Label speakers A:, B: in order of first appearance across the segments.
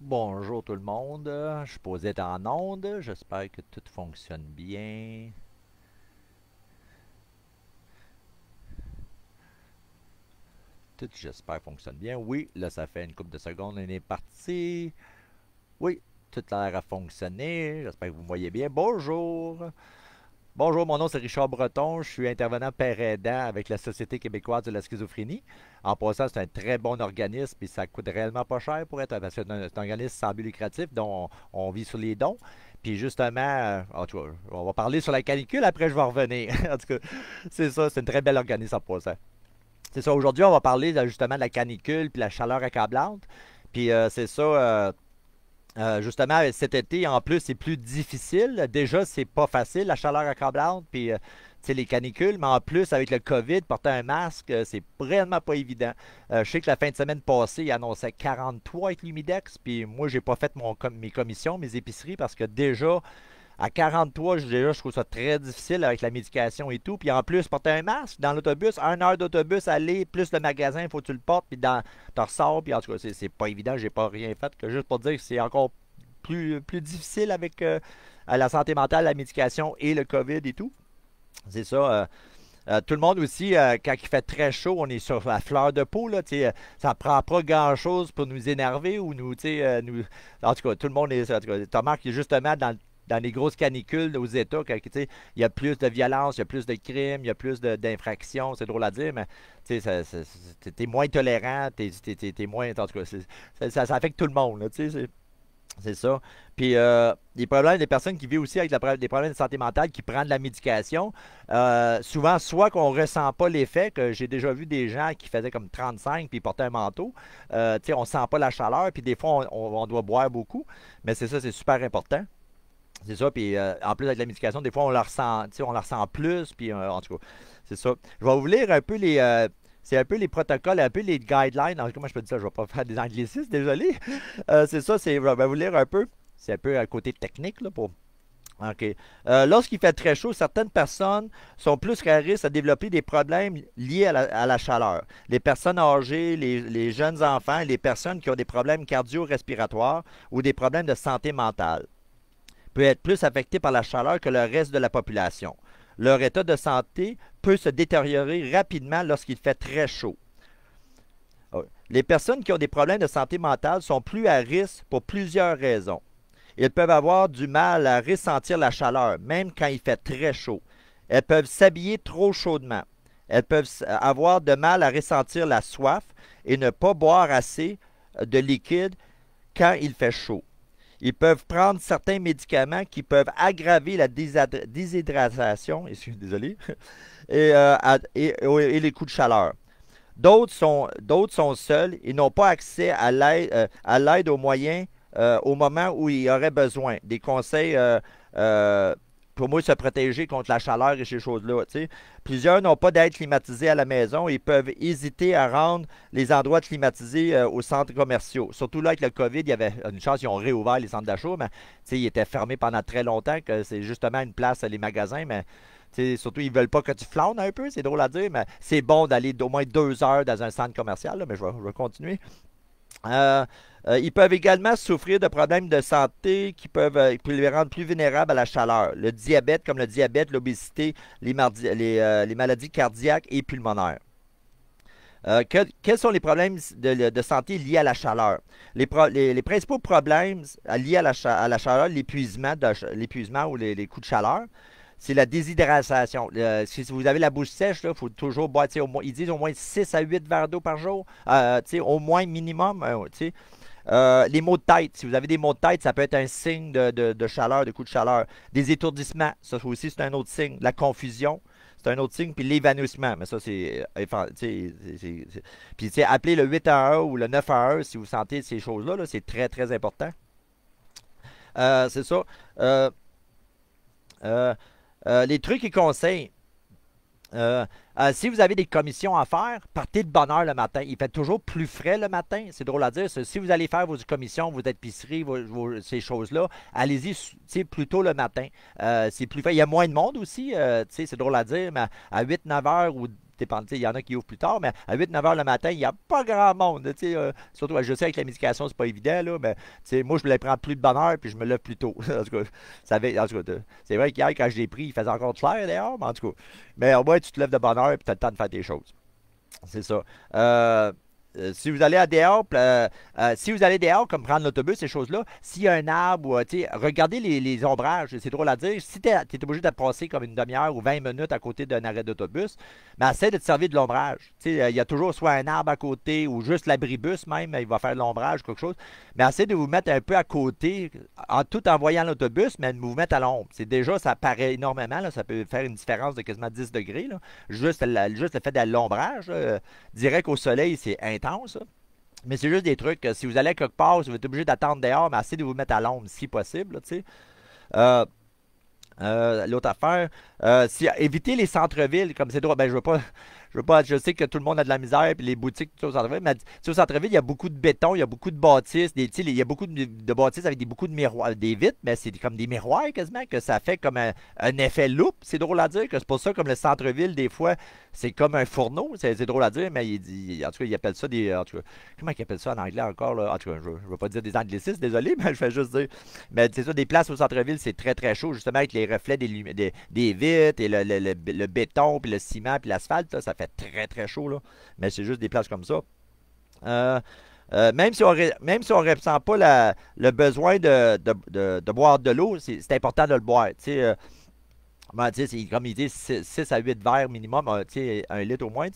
A: Bonjour tout le monde, je suis posé être en onde, j'espère que tout fonctionne bien. Tout, j'espère, fonctionne bien. Oui, là, ça fait une couple de secondes, on est parti. Oui, tout a l'air à fonctionner, j'espère que vous me voyez bien. Bonjour! Bonjour, mon nom c'est Richard Breton, je suis intervenant père aidant avec la Société québécoise de la schizophrénie. En passant, c'est un très bon organisme et ça coûte réellement pas cher pour être, parce que c'est un organisme sans but lucratif dont on vit sur les dons. Puis justement, en tout cas, on va parler sur la canicule, après je vais revenir. En tout cas, c'est ça, c'est une très belle organisme en passant. C'est ça, aujourd'hui on va parler justement de la canicule puis la chaleur accablante. Puis c'est ça, justement, cet été, en plus, c'est plus difficile. Déjà, c'est pas facile, la chaleur accablante, puis tu sais, les canicules, mais en plus, avec le COVID, porter un masque, c'est vraiment pas évident. Je sais que la fin de semaine passée, il annonçait 43 avec l'humidex, puis moi, j'ai pas fait mes commissions, mes épiceries, parce que déjà, à 43, déjà, je trouve ça très difficile avec la médication et tout. Puis en plus, porter un masque dans l'autobus, 1 heure d'autobus, aller, plus le magasin, il faut que tu le portes, puis tu ressors, puis en tout cas, c'est pas évident, j'ai pas rien fait, que juste pour dire que c'est encore plus difficile avec la santé mentale, la médication et le COVID et tout. C'est ça. Tout le monde aussi, quand il fait très chaud, on est sur la fleur de peau. Là, ça prend pas grand-chose pour nous énerver ou nous, nous. En tout cas, tout le monde est. En tout cas, tu remarques que justement, dans les grosses canicules aux États, quand, il y a plus de violence, il y a plus de crimes, il y a plus d'infractions. C'est drôle à dire, mais t'es moins tolérant, t'es moins. En tout cas, ça affecte tout le monde. Là, c'est ça. Puis des problèmes, des personnes qui vivent aussi avec des problèmes de santé mentale, qui prennent de la médication, souvent, soit qu'on ne ressent pas l'effet, que j'ai déjà vu des gens qui faisaient comme 35 puis ils portaient un manteau, on ne sent pas la chaleur, puis des fois, on doit boire beaucoup, mais c'est ça, c'est super important. C'est ça, puis en plus avec la médication, des fois, on la ressent plus, puis en tout cas, c'est ça. Je vais vous lire un peu c'est un peu les protocoles, un peu les guidelines. Alors, comment je peux dire ça? Je ne vais pas faire des anglicismes, désolé. C'est ça, je vais vous lire un peu. C'est un peu à côté technique, là, pour... OK. Lorsqu'il fait très chaud, certaines personnes sont plus à risque à développer des problèmes liés à la chaleur. Les personnes âgées, les jeunes enfants, les personnes qui ont des problèmes cardio-respiratoires ou des problèmes de santé mentale peut être plus affectés par la chaleur que le reste de la population. Leur état de santé peut se détériorer rapidement lorsqu'il fait très chaud. Les personnes qui ont des problèmes de santé mentale sont plus à risque pour plusieurs raisons. Ils peuvent avoir du mal à ressentir la chaleur, même quand il fait très chaud. Elles peuvent s'habiller trop chaudement. Elles peuvent avoir de mal à ressentir la soif et ne pas boire assez de liquide quand il fait chaud. Ils peuvent prendre certains médicaments qui peuvent aggraver la déshydratation, désolé, et les coups de chaleur. D'autres sont seuls et n'ont pas accès à l'aide aux moyens au moment où il y aurait besoin. Des conseils pour moi se protéger contre la chaleur et ces choses-là. Plusieurs n'ont pas d'aide climatisée à la maison et peuvent hésiter à rendre les endroits climatisés aux centres commerciaux. Surtout là avec le COVID, il y avait une chance, ils ont réouvert les centres d'achat, mais ils étaient fermés pendant très longtemps, que c'est justement une place, les magasins, mais surtout, ils veulent pas que tu flânes un peu, c'est drôle à dire, mais c'est bon d'aller d'au moins 2 heures dans un centre commercial, là, mais je vais continuer. Euh, ils peuvent également souffrir de problèmes de santé qui les rendre plus vulnérables à la chaleur. Le diabète, comme le diabète, l'obésité, les maladies cardiaques et pulmonaires. Quels sont les problèmes de santé liés à la chaleur? Les principaux problèmes liés à la chaleur, l'épuisement ou les coups de chaleur, c'est la déshydratation. Si vous avez la bouche sèche, il faut toujours boire, ils disent au moins 6 à 8 verres d'eau par jour, au moins minimum. Les maux de tête, si vous avez des maux de tête, ça peut être un signe de chaleur, de coup de chaleur. Des étourdissements, ça aussi c'est un autre signe. La confusion, c'est un autre signe. Puis l'évanouissement, mais ça c'est... Puis appelez le 8 à 1 ou le 9 à 1 si vous sentez ces choses-là, là, c'est très très important. C'est ça. Euh, euh, les trucs et conseils. Euh, si vous avez des commissions à faire, partez de bonne heure le matin. Il fait toujours plus frais le matin. C'est drôle à dire. Si vous allez faire vos commissions, vos épiceries, ces choses-là, allez-y plus tôt le matin. C'est plus frais. Il y a moins de monde aussi. C'est drôle à dire, mais à 8-9 heures ou il y en a qui ouvrent plus tard, mais à 8-9 heures le matin, il n'y a pas grand monde. Surtout, je sais avec la médication, c'est pas évident, là, mais moi, je me les prends plus de bonne heure, puis je me lève plus tôt. En tout cas, c'est vrai qu'hier, quand je l'ai pris, il faisait encore clair dehors, mais en tout cas. Mais au moins, tu te lèves de bonne heure, puis tu as le temps de faire tes choses. C'est ça. Si vous allez à dehors, si vous allez dehors, comme prendre l'autobus, ces choses-là, s'il y a un arbre, regardez les ombrages, c'est drôle à dire. Si tu es obligé de te passer comme une demi-heure ou 20 minutes à côté d'un arrêt d'autobus, mais essaie de te servir de l'ombrage. Il y a toujours soit un arbre à côté ou juste l'abribus même, il va faire de l'ombrage, quelque chose. Mais essayez de vous mettre un peu à côté, tout en voyant l'autobus, mais de vous mettre à l'ombre. C'est déjà, ça paraît énormément, là, ça peut faire une différence de quasiment 10 degrés. Là. Juste le fait de l'ombrage, direct au soleil, c'est intense. Là. Mais c'est juste des trucs. Si vous allez quelque part, si vous êtes obligé d'attendre dehors, mais essayez de vous mettre à l'ombre si possible. Là, l'autre affaire, éviter les centres-villes, comme c'est drôle, ben je sais que tout le monde a de la misère, puis les boutiques, tout ça, au centre-ville, mais au centre-ville, il y a beaucoup de béton, il y a beaucoup de bâtisses, il y a beaucoup de bâtisses avec beaucoup de miroirs, des vitres, mais c'est comme des miroirs quasiment, que ça fait comme un effet loupe, c'est drôle à dire, que c'est pour ça, comme le centre-ville, des fois, c'est comme un fourneau, c'est drôle à dire, mais en tout cas, il appelle ça en tout cas, comment il appelle ça en anglais encore, là? En tout cas, je ne vais pas dire des anglicismes, désolé, mais je vais juste dire, mais c'est ça, des places au centre-ville, c'est très très chaud, justement, avec les reflets des vitres, et le béton, puis le ciment, puis l'asphalte, ça fait très très chaud, là. Mais c'est juste des places comme ça. Euh, même si on ne ressent pas le besoin de boire de l'eau, c'est important de le boire. Comme il dit, 6 à 8 verres minimum, 1 litre au moins.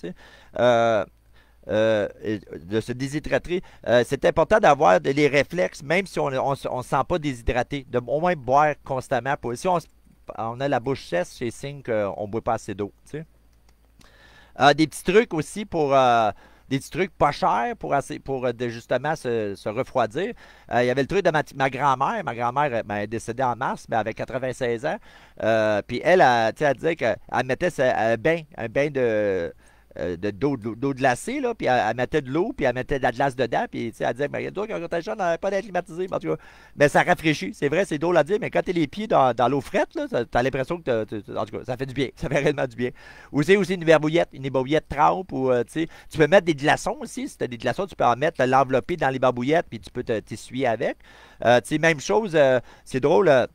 A: De se déshydrater. C'est important d'avoir les réflexes, même si on ne se sent pas déshydraté, de au moins boire constamment. Si on a la bouche sèche, c'est signe qu'on ne boit pas assez d'eau. Des petits trucs aussi des petits trucs pas chers pour justement se refroidir. Il y avait le truc de ma grand-mère. Ma grand-mère est décédée en mars, mais avec 96 ans. Puis elle disait qu'elle mettait un bain d'eau glacée, là, puis elle mettait de l'eau, puis elle mettait de la glace dedans, puis elle disait, mais toi, quand t'es jeune, on n'avait pas d'être climatisé, en tout cas, mais ça rafraîchit, c'est vrai, c'est drôle à dire, mais quand t'es les pieds dans l'eau frette, là, t'as l'impression que, en tout cas, ça fait du bien, ça fait réellement du bien. Ou c'est aussi une barbouillette trempe, ou, tu peux mettre des glaçons aussi, si t'as des glaçons, tu peux en mettre, l'envelopper dans les barbouillettes, puis tu peux t'essuyer avec. Même chose, c'est drôle,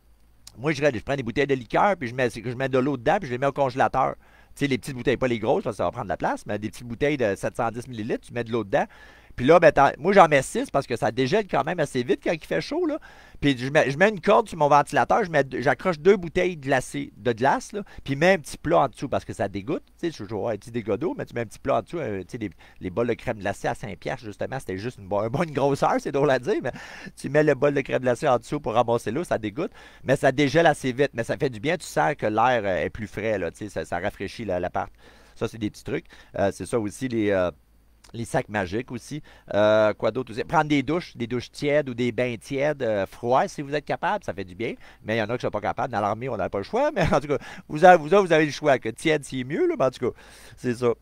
A: moi, je prends des bouteilles de liqueur, puis je mets de l'eau dedans, puis je les mets au congélateur. Les petites bouteilles, pas les grosses, parce que ça va prendre de la place, mais des petites bouteilles de 710 millilitres, tu mets de l'eau dedans. Puis là, ben, moi, j'en mets 6 parce que ça dégèle quand même assez vite quand il fait chaud. Là. Puis je mets une corde sur mon ventilateur, j'accroche 2 bouteilles glacées de glace, là, puis mets un petit plat en dessous parce que ça dégoûte. Tu sais, je toujours un petit dégât d'eau, mais tu mets un petit plat en dessous. Les bols de crème glacée à 5 piastres, justement, c'était juste une bonne grosseur, c'est drôle à dire, mais tu mets le bol de crème glacée en dessous pour ramasser l'eau, ça dégoûte, mais ça dégèle assez vite. Mais ça fait du bien, tu sens que l'air est plus frais, là, ça rafraîchit l'appart. Ça, c'est des petits trucs. C'est ça aussi, les sacs magiques aussi. Quoi d'autre aussi? Prendre des douches tièdes ou des bains tièdes, froids si vous êtes capable, ça fait du bien. Mais il y en a qui ne sont pas capables. Dans l'armée, on n'a pas le choix. Mais en tout cas, vous avez le choix. Que tiède, c'est mieux. Là, mais en tout cas, c'est ça.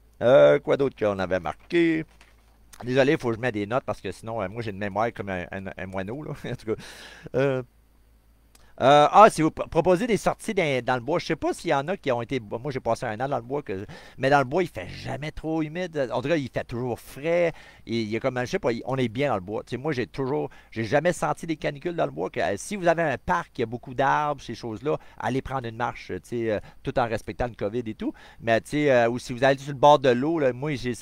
A: Quoi d'autre qu'on avait marqué? Désolé, il faut que je mette des notes parce que sinon, moi, j'ai une mémoire comme un moineau. Là. En tout cas. Si vous proposez des sorties dans le bois, je sais pas s'il y en a qui ont été. Moi, j'ai passé un an dans le bois, mais dans le bois, il fait jamais trop humide. En tout cas, il fait toujours frais. Il y a comme, je sais pas, on est bien dans le bois. Moi, j'ai jamais senti des canicules dans le bois. Si vous avez un parc, il y a beaucoup d'arbres, ces choses-là, allez prendre une marche, tout en respectant le COVID et tout. Mais ou si vous allez sur le bord de l'eau, moi, j'ai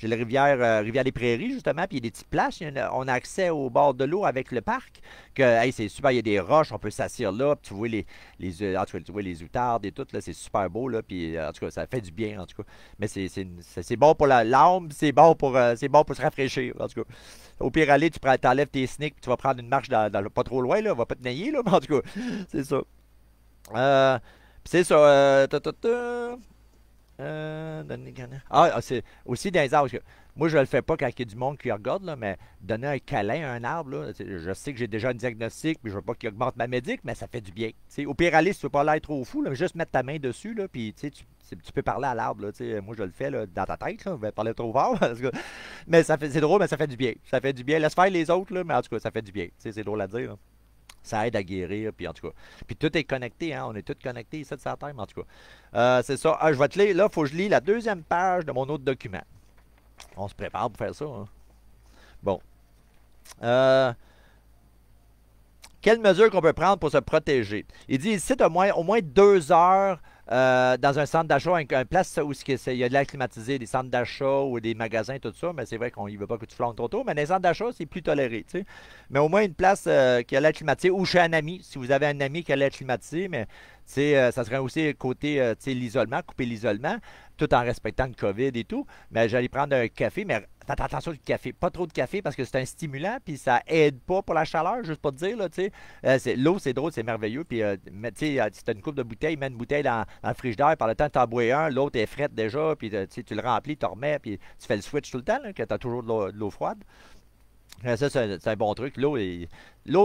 A: la rivière des Prairies, justement, puis il y a des petites plages. On a accès au bord de l'eau avec le parc. C'est super, il y a des roches, on peut s'asseoir là, puis tu vois en tout cas, tu vois les outardes et tout, là, c'est super beau, là, puis en tout cas, ça fait du bien, en tout cas. Mais c'est bon pour l'âme, c'est bon pour se rafraîchir, en tout cas. Au pire, aller, t'enlèves tes sneaks, puis tu vas prendre une marche pas trop loin, là, on va pas te nailler, là, mais en tout cas, c'est ça. C'est ça, c'est aussi dans les arbres. Moi, je le fais pas quand il y a du monde qui regarde, là, mais donner un câlin à un arbre, là, je sais que j'ai déjà un diagnostic, puis je veux pas qu'il augmente ma médic, mais ça fait du bien. Au pire, aller, si tu veux pas l'air trop fou, là, juste mettre ta main dessus, là, puis tu peux parler à l'arbre. Moi, je le fais là, dans ta tête, là, je vais parler trop fort. Mais c'est drôle, mais ça fait du bien. Ça fait du bien. Laisse faire les autres, là, mais en tout cas, ça fait du bien. C'est drôle à dire. Là. Ça aide à guérir, puis en tout cas. Puis tout est connecté, hein? On est tous connectés ici de sa terre, mais en tout cas. C'est ça. Ah, je vais te lire. Là, il faut que je lis la deuxième page de mon autre document. On se prépare pour faire ça, hein? Bon. Euh, Quelles mesures qu'on peut prendre pour se protéger? Il dit ici, au moins 2 heures dans un centre d'achat, une place où il y a de l'air climatisé, des centres d'achat ou des magasins, tout ça, mais c'est vrai qu'on ne veut pas que tu flanques trop tôt, mais dans les centres d'achat, c'est plus toléré, tu sais. Mais au moins une place qui a l'air climatisé, ou chez un ami, si vous avez un ami qui a l'air climatisé, mais ça serait aussi côté l'isolement, couper l'isolement, tout en respectant le COVID et tout. Mais j'allais prendre un café, mais faites attention du café. Pas trop de café parce que c'est un stimulant, puis ça aide pas pour la chaleur, juste pour te dire, là, tu sais. L'eau, c'est drôle, c'est merveilleux. Puis, tu sais, si tu as une coupe de bouteille, mets une bouteille dans le frigidaire, par le temps que tu en bois un, l'autre est frette déjà, puis tu le remplis, tu remets, puis tu fais le switch tout le temps, là, que tu as toujours de l'eau froide. Ça, c'est un bon truc. L'eau,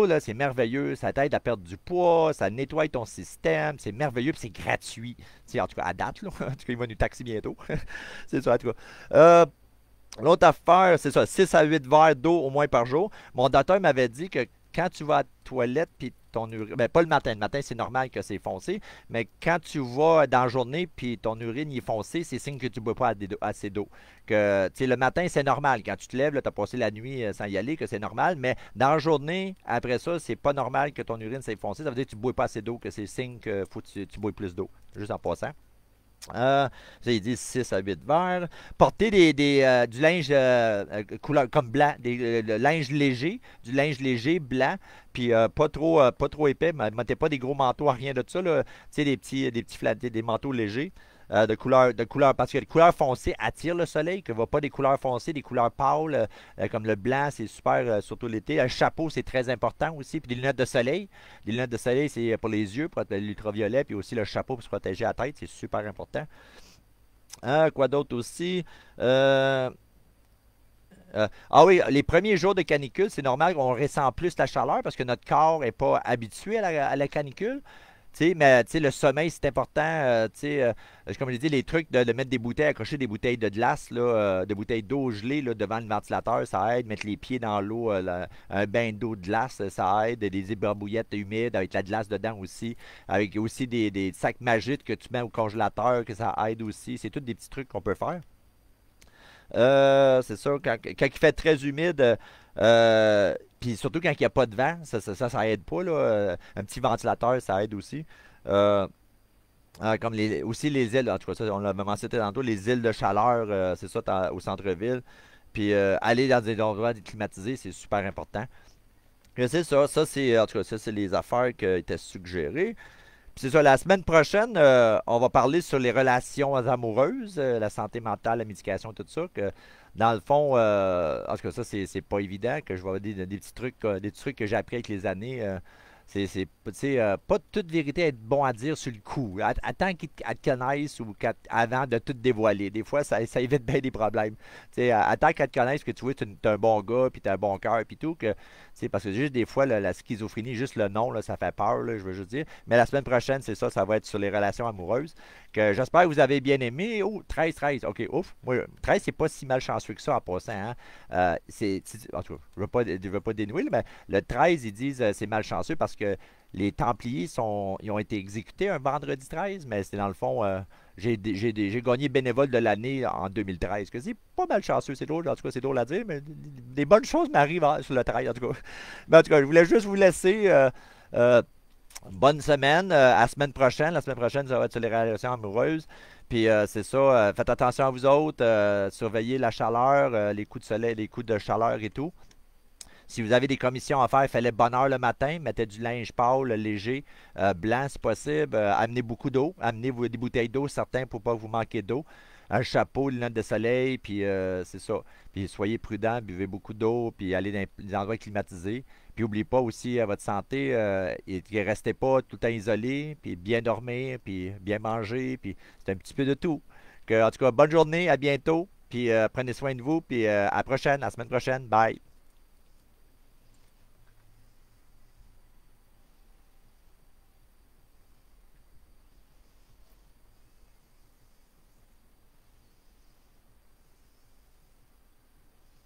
A: là, c'est merveilleux. Ça t'aide à perdre du poids. Ça nettoie ton système. C'est merveilleux. Puis c'est gratuit. En tout cas, à date, là. En tout cas, il va nous taxer bientôt. C'est ça, en tout cas. L'autre affaire, c'est ça. 6 à 8 verres d'eau au moins par jour. Mon docteur m'avait dit que quand tu vas à la toilette, puis ton urine, ben pas le matin. Le matin, c'est normal que c'est foncé. Mais quand tu vas dans la journée, puis ton urine est foncé, c'est signe que tu ne bois pas assez d'eau. Que, tu sais, le matin, c'est normal. Quand tu te lèves, tu as passé la nuit sans y aller, que c'est normal. Mais dans la journée, après ça, c'est pas normal que ton urine s'est foncé. Ça veut dire que tu ne bois pas assez d'eau, que c'est signe que faut que tu bois plus d'eau. Juste en passant. Ça, il dit 6 à 8 verres. Porter du linge couleur comme blanc, le linge léger, du linge léger blanc, puis pas trop épais. Mettez pas des gros manteaux, rien de ça, là. Tu sais, des manteaux légers. Parce que les couleurs foncées attirent le soleil, que ne va pas des couleurs foncées, des couleurs pâles, comme le blanc, c'est super, surtout l'été. Un chapeau, c'est très important aussi, puis des lunettes de soleil. Les lunettes de soleil, c'est pour les yeux, pour l'ultraviolet, puis aussi le chapeau pour se protéger la tête, c'est super important. Quoi d'autre aussi? Ah oui, les premiers jours de canicule, c'est normal qu'on ressent plus la chaleur parce que notre corps n'est pas habitué à la canicule. Mais le sommeil, c'est important. Comme je dis, les trucs de mettre des bouteilles, accrocher des bouteilles de glace, là, de bouteilles d'eau gelée là, devant le ventilateur, ça aide. Mettre les pieds dans l'eau, un bain d'eau de glace, ça aide. Des éberbouillettes humides avec la glace dedans aussi. Avec aussi des sacs magiques que tu mets au congélateur, que ça aide aussi. C'est tous des petits trucs qu'on peut faire. C'est ça, quand il fait très humide, puis surtout quand il n'y a pas de vent, ça aide pas, là. Un petit ventilateur, ça aide aussi. Euh, Comme aussi les îles, en tout cas, ça, on l'a mentionné tantôt, les îles de chaleur, c'est ça, au centre-ville. Puis aller dans des endroits climatisés, c'est super important. C'est ça, en tout cas, ça, c'est les affaires qui étaient suggérées. Puis c'est ça, la semaine prochaine, on va parler sur les relations amoureuses, la santé mentale, la médication, tout ça. Que dans le fond, en tout cas, ça, c'est pas évident. Que je vais avoir des petits trucs que j'ai appris avec les années. Tu sais, pas toute vérité être bon à dire sur le coup. Attends qu'ils te connaissent ou avant de tout dévoiler. Des fois, ça évite bien des problèmes. Tu sais, attends qu'elle te connaisse, que tu vois, tu es un bon gars, puis tu as un bon cœur, puis tout. Parce que juste des fois, la schizophrénie, juste le nom, là, ça fait peur, là, je veux juste dire. Mais la semaine prochaine, c'est ça va être sur les relations amoureuses. Que j'espère que vous avez bien aimé. Oh, 13. OK, ouf. Moi, 13, c'est pas si malchanceux que ça en passant. Hein. En tout cas, je ne veux pas dénouer, mais le 13, ils disent c'est malchanceux parce que les Templiers ils ont été exécutés un vendredi 13, mais c'est dans le fond, j'ai gagné bénévole de l'année en 2013. Que c'est pas malchanceux, c'est drôle. En tout cas, c'est drôle à dire, mais des bonnes choses m'arrivent sur le 13, en tout cas. Mais en tout cas, je voulais juste vous laisser. Bonne semaine. À la semaine prochaine. La semaine prochaine, ça va être sur les relations amoureuses. Puis c'est ça. Faites attention à vous autres. Surveillez la chaleur, les coups de soleil, les coups de chaleur et tout. Si vous avez des commissions à faire, faites-les bonne heure le matin. Mettez du linge pâle, léger, blanc si possible. Amenez beaucoup d'eau. Amenez des bouteilles d'eau, certains, pour pas que vous manquiez d'eau. Un chapeau, une lunettes de soleil, puis c'est ça. Puis soyez prudents, buvez beaucoup d'eau, puis allez dans des endroits climatisés. Puis n'oubliez pas aussi à votre santé, et restez pas tout le temps isolé, puis bien dormir, puis bien manger, puis c'est un petit peu de tout. En tout cas, bonne journée, à bientôt, puis prenez soin de vous, puis à la prochaine, à la semaine prochaine, bye.